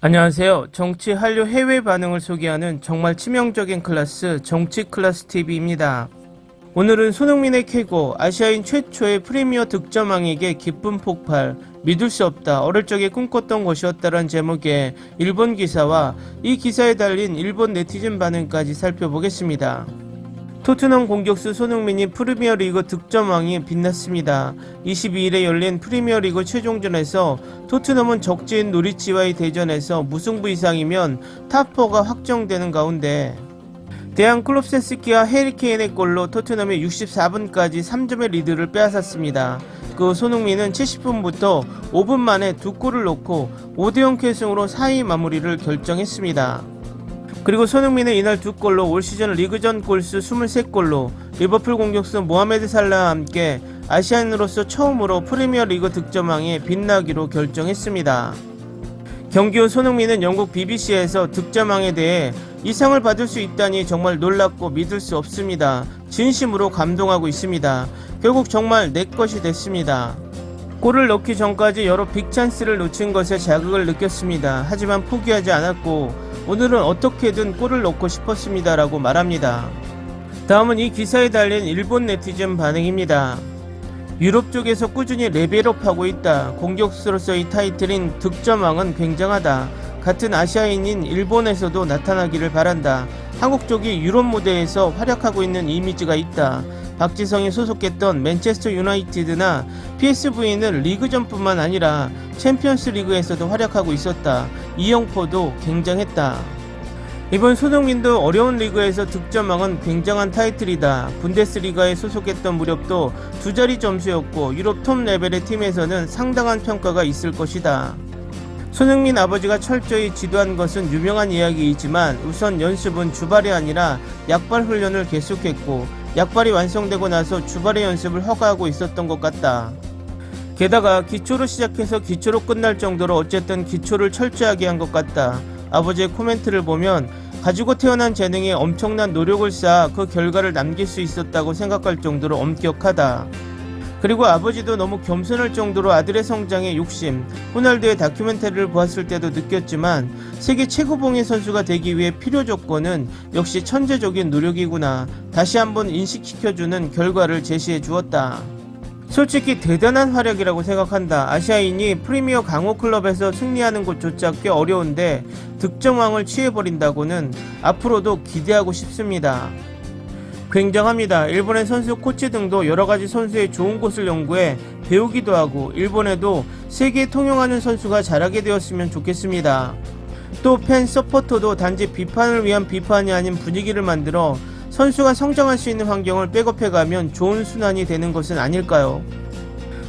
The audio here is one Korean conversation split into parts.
안녕하세요. 정치 한류 해외 반응을 소개하는 정말 치명적인 클래스 정치 클래스 TV입니다. 오늘은 손흥민의 쾌거, 아시아인 최초의 프리미어 득점왕에게 기쁜 폭발, 믿을 수 없다, 어릴 적에 꿈꿨던 것이었다란 제목의 일본 기사와 이 기사에 달린 일본 네티즌 반응까지 살펴보겠습니다. 토트넘 공격수 손흥민이 프리미어리그 득점왕이 빛났습니다. 22일에 열린 프리미어리그 최종전에서 토트넘은 적지인 노리치와의 대전에서 무승부 이상이면 탑4가 확정되는 가운데 대한 클롭세스키와 해리케인의 골로 토트넘이 64분까지 3점의 리드를 빼앗았습니다. 그 손흥민은 70분부터 5분 만에 2골을 넣고 5대0 캐승으로 4위 마무리를 결정했습니다. 그리고 손흥민은 이날 2골로 올 시즌 리그전 골수 23골로 리버풀 공격수 모하메드 살라와 함께 아시아인으로서 처음으로 프리미어리그 득점왕에 빛나기로 결정했습니다. 경기 후 손흥민은 영국 BBC에서 득점왕에 대해 이 상을 받을 수 있다니 정말 놀랍고 믿을 수 없습니다. 진심으로 감동하고 있습니다. 결국 정말 내 것이 됐습니다. 골을 넣기 전까지 여러 빅찬스를 놓친 것에 자극을 느꼈습니다. 하지만 포기하지 않았고 오늘은 어떻게든 골을 넣고 싶었습니다 라고 말합니다. 다음은 이 기사에 달린 일본 네티즌 반응입니다. 유럽 쪽에서 꾸준히 레벨업하고 있다. 공격수로서의 타이틀인 득점왕은 굉장하다. 같은 아시아인인 일본에서도 나타나기를 바란다. 한국 쪽이 유럽 무대에서 활약하고 있는 이미지가 있다. 박지성이 소속했던 맨체스터 유나이티드나 PSV는 리그전뿐만 아니라 챔피언스 리그에서도 활약하고 있었다. 이영표도 굉장했다. 이번 손흥민도 어려운 리그에서 득점왕은 굉장한 타이틀이다. 분데스리가에 소속했던 무렵도 두 자리 점수였고 유럽 톱 레벨의 팀에서는 상당한 평가가 있을 것이다. 손흥민 아버지가 철저히 지도한 것은 유명한 이야기이지만 우선 연습은 주발이 아니라 약발 훈련을 계속했고 약발이 완성되고 나서 주발의 연습을 허가하고 있었던 것 같다. 게다가 기초로 시작해서 기초로 끝날 정도로 어쨌든 기초를 철저하게 한 것 같다. 아버지의 코멘트를 보면 가지고 태어난 재능에 엄청난 노력을 쌓아 그 결과를 남길 수 있었다고 생각할 정도로 엄격하다. 그리고 아버지도 너무 겸손할 정도로 아들의 성장에 욕심, 호날두의 다큐멘터리를 보았을 때도 느꼈지만 세계 최고봉의 선수가 되기 위해 필요 조건은 역시 천재적인 노력이구나. 다시 한번 인식시켜주는 결과를 제시해 주었다. 솔직히 대단한 활약이라고 생각한다. 아시아인이 프리미어 강호 클럽에서 승리하는 것조차 꽤 어려운데 득점왕을 취해버린다고는 앞으로도 기대하고 싶습니다. 굉장합니다. 일본의 선수 코치 등도 여러가지 선수의 좋은 곳을 연구해 배우기도 하고 일본에도 세계에 통용하는 선수가 자라게 되었으면 좋겠습니다. 또 팬 서포터도 단지 비판을 위한 비판이 아닌 분위기를 만들어 선수가 성장할 수 있는 환경을 백업해가면 좋은 순환이 되는 것은 아닐까요?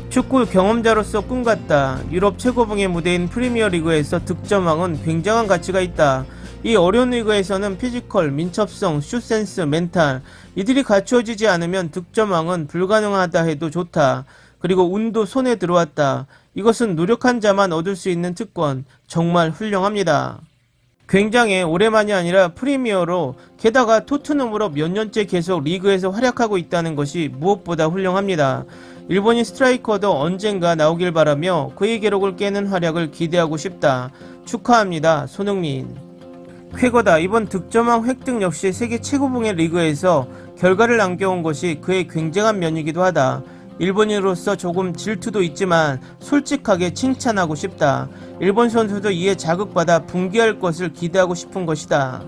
축구 경험자로서 꿈같다. 유럽 최고봉의 무대인 프리미어리그에서 득점왕은 굉장한 가치가 있다. 이 어려운 리그에서는 피지컬, 민첩성, 슛센스, 멘탈 이들이 갖추어지지 않으면 득점왕은 불가능하다 해도 좋다. 그리고 운도 손에 들어왔다. 이것은 노력한 자만 얻을 수 있는 특권. 정말 훌륭합니다. 굉장해. 올해만이 아니라 프리미어로 게다가 토트넘으로 몇 년째 계속 리그에서 활약하고 있다는 것이 무엇보다 훌륭합니다. 일본인 스트라이커도 언젠가 나오길 바라며 그의 기록을 깨는 활약을 기대하고 싶다. 축하합니다. 손흥민. 쾌거다. 이번 득점왕 획득 역시 세계 최고봉의 리그에서 결과를 남겨온 것이 그의 굉장한 면이기도 하다. 일본인으로서 조금 질투도 있지만 솔직하게 칭찬하고 싶다. 일본 선수도 이에 자극받아 분개할 것을 기대하고 싶은 것이다.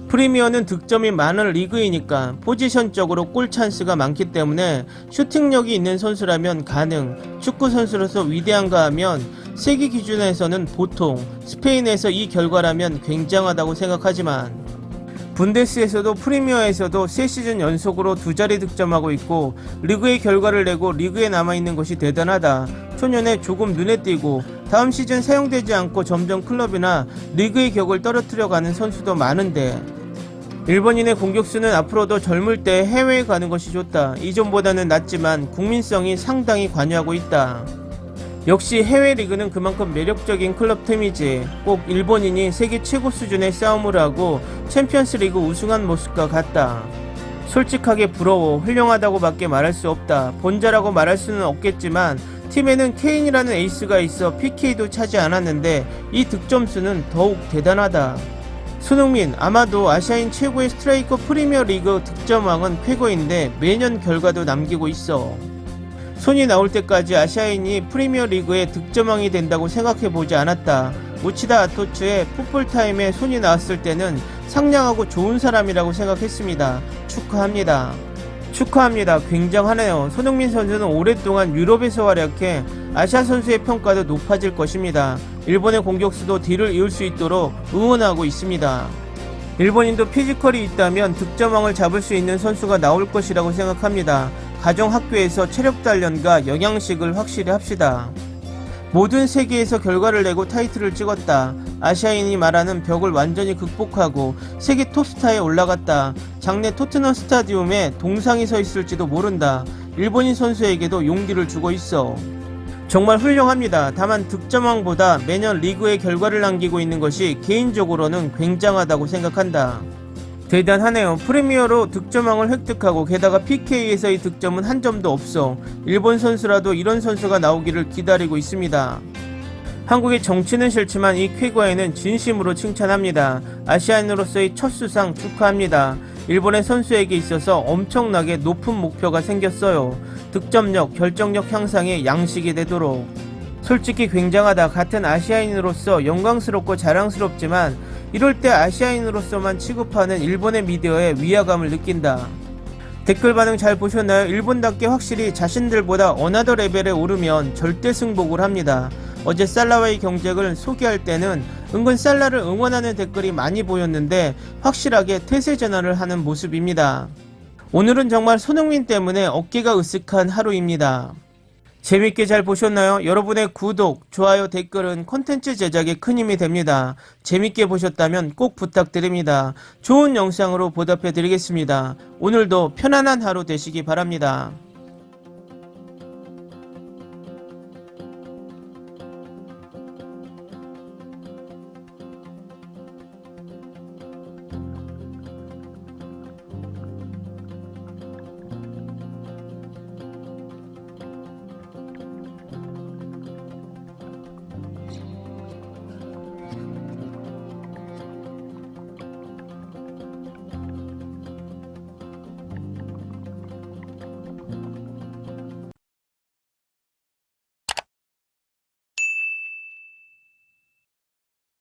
프리미어는 득점이 많은 리그이니까 포지션적으로 골 찬스가 많기 때문에 슈팅력이 있는 선수라면 가능, 축구 선수로서 위대한가 하면 세계 기준에서는 보통, 스페인에서 이 결과라면 굉장하다고 생각하지만 분데스에서도 프리미어에서도 3시즌 연속으로 두 자리 득점하고 있고 리그의 결과를 내고 리그에 남아있는 것이 대단하다. 초년에 조금 눈에 띄고 다음 시즌 사용되지 않고 점점 클럽이나 리그의 격을 떨어뜨려가는 선수도 많은데 일본인의 공격수는 앞으로도 젊을 때 해외에 가는 것이 좋다. 이전보다는 낫지만 국민성이 상당히 관여하고 있다. 역시 해외 리그는 그만큼 매력적인 클럽팀이지. 꼭 일본인이 세계 최고 수준의 싸움을 하고 챔피언스 리그 우승한 모습과 같다. 솔직하게 부러워. 훌륭하다고 밖에 말할 수 없다. 본자라고 말할 수는 없겠지만 팀에는 케인이라는 에이스가 있어 PK도 차지 않았는데 이 득점수는 더욱 대단하다. 손흥민, 아마도 아시아인 최고의 스트라이커 프리미어리그 득점왕은 쾌거인데 매년 결과도 남기고 있어. 손이 나올 때까지 아시아인이 프리미어리그의 득점왕이 된다고 생각해보지 않았다. 모치다 아토츠의 풋볼타임에 손이 나왔을 때는 상냥하고 좋은 사람이라고 생각했습니다. 축하합니다. 축하합니다. 굉장하네요. 손흥민 선수는 오랫동안 유럽에서 활약해 아시아 선수의 평가도 높아질 것입니다. 일본의 공격수도 뒤를 이을 수 있도록 응원하고 있습니다. 일본인도 피지컬이 있다면 득점왕을 잡을 수 있는 선수가 나올 것이라고 생각합니다. 가정 학교에서 체력 단련과 영양식을 확실히 합시다. 모든 세계에서 결과를 내고 타이틀을 찍었다. 아시아인이 말하는 벽을 완전히 극복하고 세계 톱스타에 올라갔다. 장래 토트넘 스타디움에 동상이 서 있을지도 모른다. 일본인 선수에게도 용기를 주고 있어. 정말 훌륭합니다. 다만 득점왕보다 매년 리그의 결과를 남기고 있는 것이 개인적으로는 굉장하다고 생각한다. 대단하네요. 프리미어로 득점왕을 획득하고 게다가 PK에서의 득점은 한 점도 없어. 일본 선수라도 이런 선수가 나오기를 기다리고 있습니다. 한국의 정치는 싫지만 이 쾌거에는 진심으로 칭찬합니다. 아시아인으로서의 첫 수상 축하합니다. 일본의 선수에게 있어서 엄청나게 높은 목표가 생겼어요. 득점력, 결정력 향상의 양식이 되도록. 솔직히 굉장하다. 같은 아시아인으로서 영광스럽고 자랑스럽지만 이럴 때 아시아인으로서만 취급하는 일본의 미디어에 위화감을 느낀다. 댓글 반응 잘 보셨나요? 일본답게 확실히 자신들보다 어나더 레벨에 오르면 절대 승복을 합니다. 어제 살라와의 경쟁을 소개할 때는 은근 살라를 응원하는 댓글이 많이 보였는데 확실하게 태세 전환을 하는 모습입니다. 오늘은 정말 손흥민 때문에 어깨가 으쓱한 하루입니다. 재밌게 잘 보셨나요? 여러분의 구독, 좋아요, 댓글은 콘텐츠 제작에 큰 힘이 됩니다. 재밌게 보셨다면 꼭 부탁드립니다. 좋은 영상으로 보답해 드리겠습니다. 오늘도 편안한 하루 되시기 바랍니다.